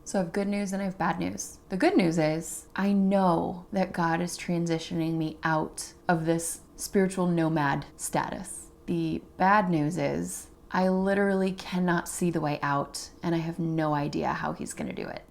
So I have good news and I have bad news. The good news is I know that God is transitioning me out of this spiritual nomad status. The bad news is I literally cannot see the way out and I have no idea how he's going to do it.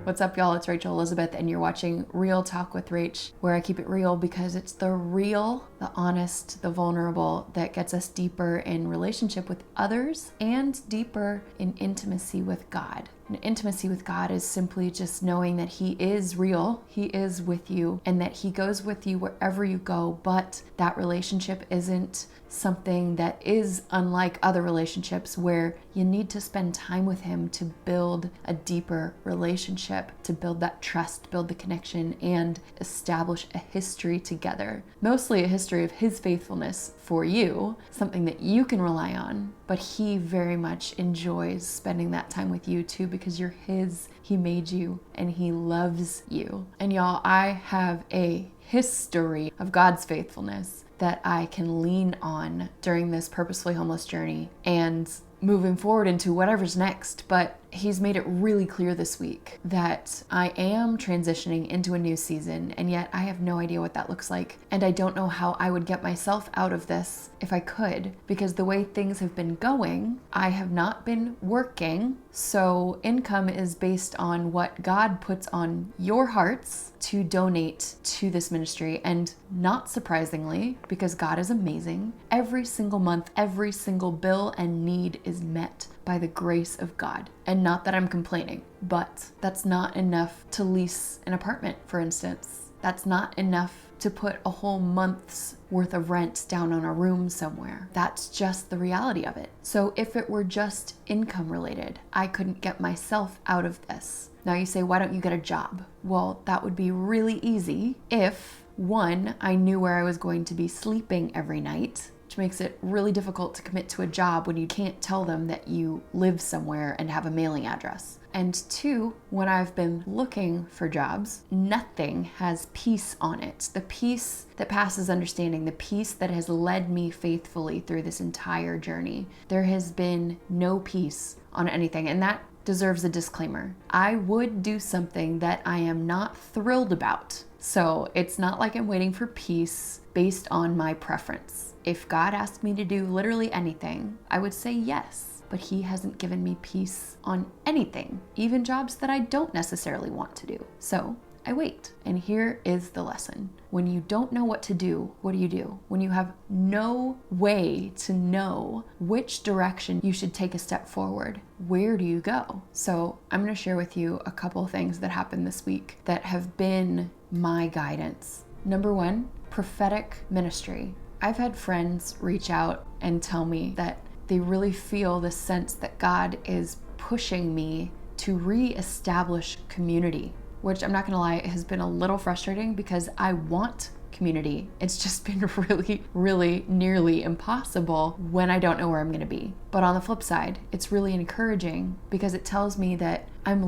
What's up, y'all? It's Rachel Elizabeth, and you're watching Real Talk with Rach, where I keep it real because it's the real, the honest, the vulnerable that gets us deeper in relationship with others and deeper in intimacy with God. And intimacy with God is simply just knowing that He is real, He is with you, and that He goes with you wherever you go, but that relationship isn't something that is unlike other relationships where you need to spend time with Him to build a deeper relationship, to build that trust, build the connection, and establish a history together. Mostly a history of His faithfulness for you, something that you can rely on, but He very much enjoys spending that time with you too because you're His, He made you, and He loves you. And y'all, I have a history of God's faithfulness that I can lean on during this purposefully homeless journey and moving forward into whatever's next. But He's made it really clear this week that I am transitioning into a new season, and yet I have no idea what that looks like. And I don't know how I would get myself out of this if I could, because the way things have been going, I have not been working. So income is based on what God puts on your hearts to donate to this ministry. And not surprisingly, because God is amazing, every single month, every single bill and need is met by the grace of God. And not that I'm complaining, but that's not enough to lease an apartment, for instance. That's not enough to put a whole month's worth of rent down on a room somewhere. That's just the reality of it. So if it were just income related, I couldn't get myself out of this. Now you say, why don't you get a job? Well, that would be really easy if, one, I knew where I was going to be sleeping every night, which makes it really difficult to commit to a job when you can't tell them that you live somewhere and have a mailing address. And two, when I've been looking for jobs, nothing has peace on it. The peace that passes understanding, the peace that has led me faithfully through this entire journey. There has been no peace on anything, and that deserves a disclaimer. I would do something that I am not thrilled about. So it's not like I'm waiting for peace based on my preference. If God asked me to do literally anything, I would say yes, but He hasn't given me peace on anything, even jobs that I don't necessarily want to do. So I wait. And here is the lesson. When you don't know what to do, what do? When you have no way to know which direction you should take a step forward, where do you go? So I'm going to share with you a couple things that happened this week that have been my guidance. Number one, prophetic ministry. I've had friends reach out and tell me that they really feel the sense that God is pushing me to re-establish community, which I'm not gonna lie, has been a little frustrating because I want community. It's just been really nearly impossible when I don't know where I'm gonna be. But on the flip side, it's really encouraging because it tells me that I'm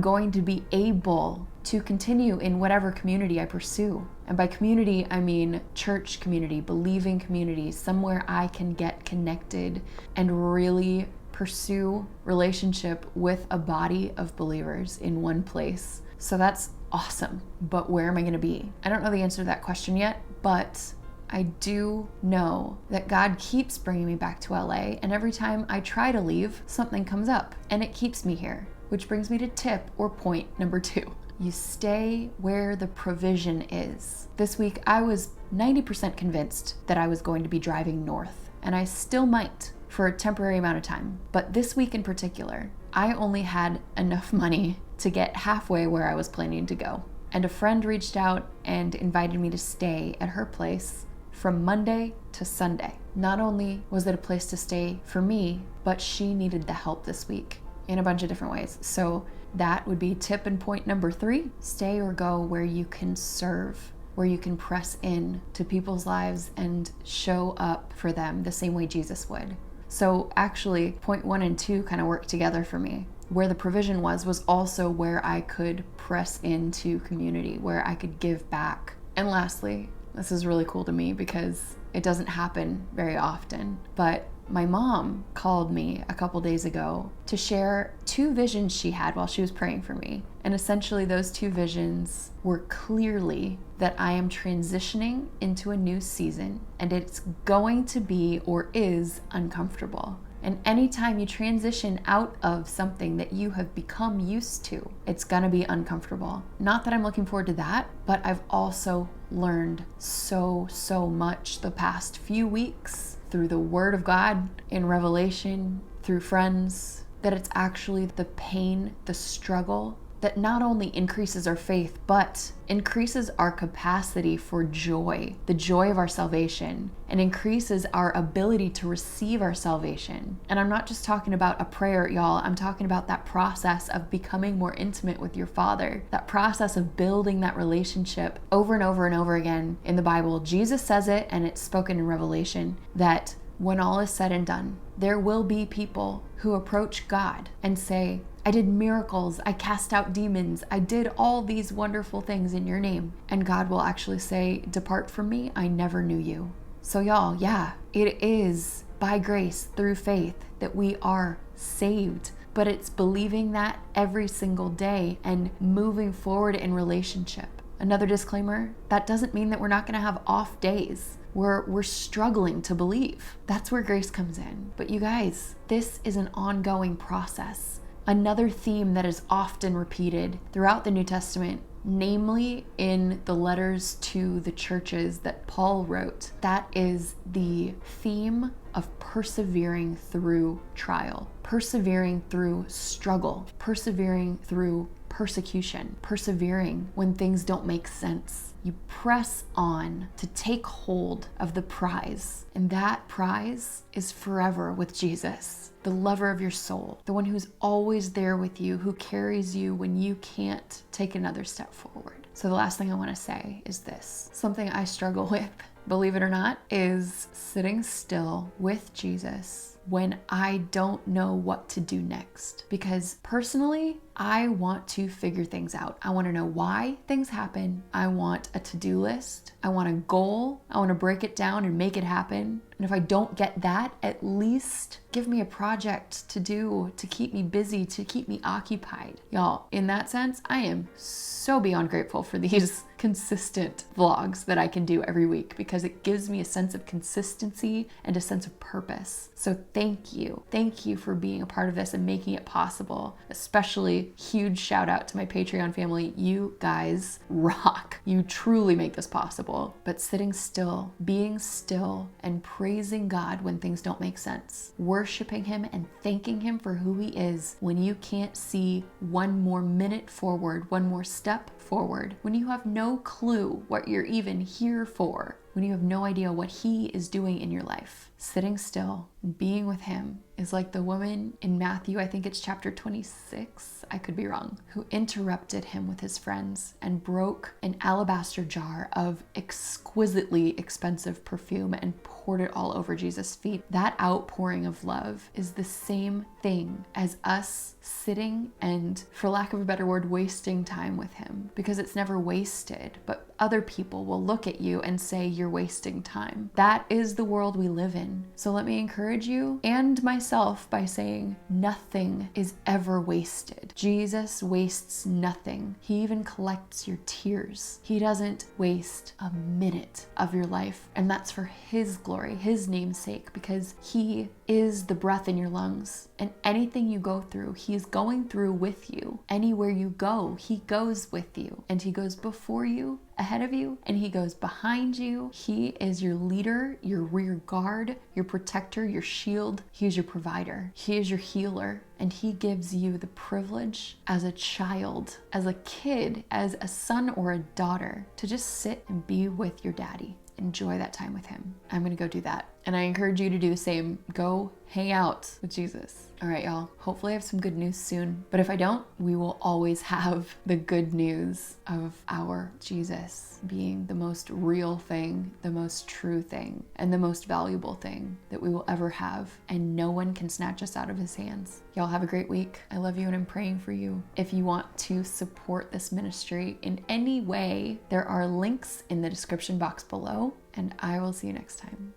going to be able to continue in whatever community I pursue. And by community, I mean church community, believing community, somewhere I can get connected and really pursue relationship with a body of believers in one place. So that's awesome. But where am I going to be? I don't know the answer to that question yet, but I do know that God keeps bringing me back to LA, and every time I try to leave, something comes up and it keeps me here, which brings me to tip or point number 2. You stay where the provision is. This week, I was 90% convinced that I was going to be driving north, and I still might for a temporary amount of time. But this week in particular, I only had enough money to get halfway where I was planning to go. And a friend reached out and invited me to stay at her place from Monday to Sunday. Not only was it a place to stay for me, but she needed the help this week in a bunch of different ways. So that would be tip and point number 3. Stay or go where you can serve, where you can press in to people's lives and show up for them the same way Jesus would. So actually, point 1 and 2 kind of work together for me. Where the provision was also where I could press into community, where I could give back. And lastly, this is really cool to me because it doesn't happen very often, but My mom called me a couple days ago to share 2 visions she had while she was praying for me. And essentially those 2 visions were clearly that I am transitioning into a new season, and it's going to be or is uncomfortable. And anytime you transition out of something that you have become used to, it's gonna be uncomfortable. Not that I'm looking forward to that, but I've also learned so much the past few weeks through the Word of God, in Revelation, through friends, that it's actually the pain, the struggle, that not only increases our faith, but increases our capacity for joy, the joy of our salvation, and increases our ability to receive our salvation. And I'm not just talking about a prayer, y'all. I'm talking about that process of becoming more intimate with your Father, that process of building that relationship over and over and over again in the Bible. Jesus says it, and it's spoken in Revelation, that when all is said and done, there will be people who approach God and say, I did miracles, I cast out demons, I did all these wonderful things in your name. And God will actually say, depart from me, I never knew you. So y'all, yeah, it is by grace through faith that we are saved. But it's believing that every single day and moving forward in relationship. Another disclaimer, that doesn't mean that we're not gonna have off days. We're struggling to believe. That's where grace comes in. But you guys, this is an ongoing process. Another theme that is often repeated throughout the New Testament, namely in the letters to the churches that Paul wrote, that is the theme of persevering through trial, persevering through struggle, persevering through persecution, persevering when things don't make sense. You press on to take hold of the prize, and that prize is forever with Jesus, the lover of your soul, the one who's always there with you, who carries you when you can't take another step forward. So the last thing I want to say is this. Something I struggle with, believe it or not, is sitting still with Jesus when I don't know what to do next. Because personally, I want to figure things out. I want to know why things happen. I want a to-do list. I want a goal. I want to break it down and make it happen. And if I don't get that, at least give me a project to do, to keep me busy, to keep me occupied. Y'all, in that sense, I am so beyond grateful for these consistent vlogs that I can do every week, because it gives me a sense of consistency and a sense of purpose. So thank you. Thank you for being a part of this and making it possible. Especially huge shout out to my Patreon family. You guys rock. You truly make this possible. But sitting still, being still, and praising God when things don't make sense, worshiping Him and thanking Him for who He is when you can't see one more minute forward, one more step forward, when you have no clue what you're even here for, when you have no idea what He is doing in your life. Sitting still, being with Him is like the woman in Matthew, I think it's chapter 26, I could be wrong, who interrupted Him with his friends and broke an alabaster jar of exquisitely expensive perfume and poured it all over Jesus' feet. That outpouring of love is the same thing as us sitting and, for lack of a better word, wasting time with Him, because it's never wasted, but other people will look at you and say you're wasting time. That is the world we live in. So let me encourage you and myself by saying nothing is ever wasted. Jesus wastes nothing. He even collects your tears. He doesn't waste a minute of your life, and that's for His glory, His name's sake, because He is the breath in your lungs, and anything you go through, He is going through with you. Anywhere you go, He goes with you, and He goes before you, ahead of you, and He goes behind you. He is your leader, your rear guard, your protector, your shield. He is your provider. He is your healer, and He gives you the privilege as a child, as a kid, as a son or a daughter, to just sit and be with your daddy. Enjoy that time with Him. I'm gonna go do that. And I encourage you to do the same. Go hang out with Jesus. All right, y'all. Hopefully I have some good news soon. But if I don't, we will always have the good news of our Jesus being the most real thing, the most true thing, and the most valuable thing that we will ever have. And no one can snatch us out of His hands. Y'all have a great week. I love you and I'm praying for you. If you want to support this ministry in any way, there are links in the description box below, and I will see you next time.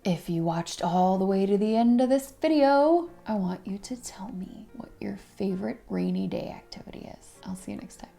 If you watched all the way to the end of this video, I want you to tell me what your favorite rainy day activity is. I'll see you next time.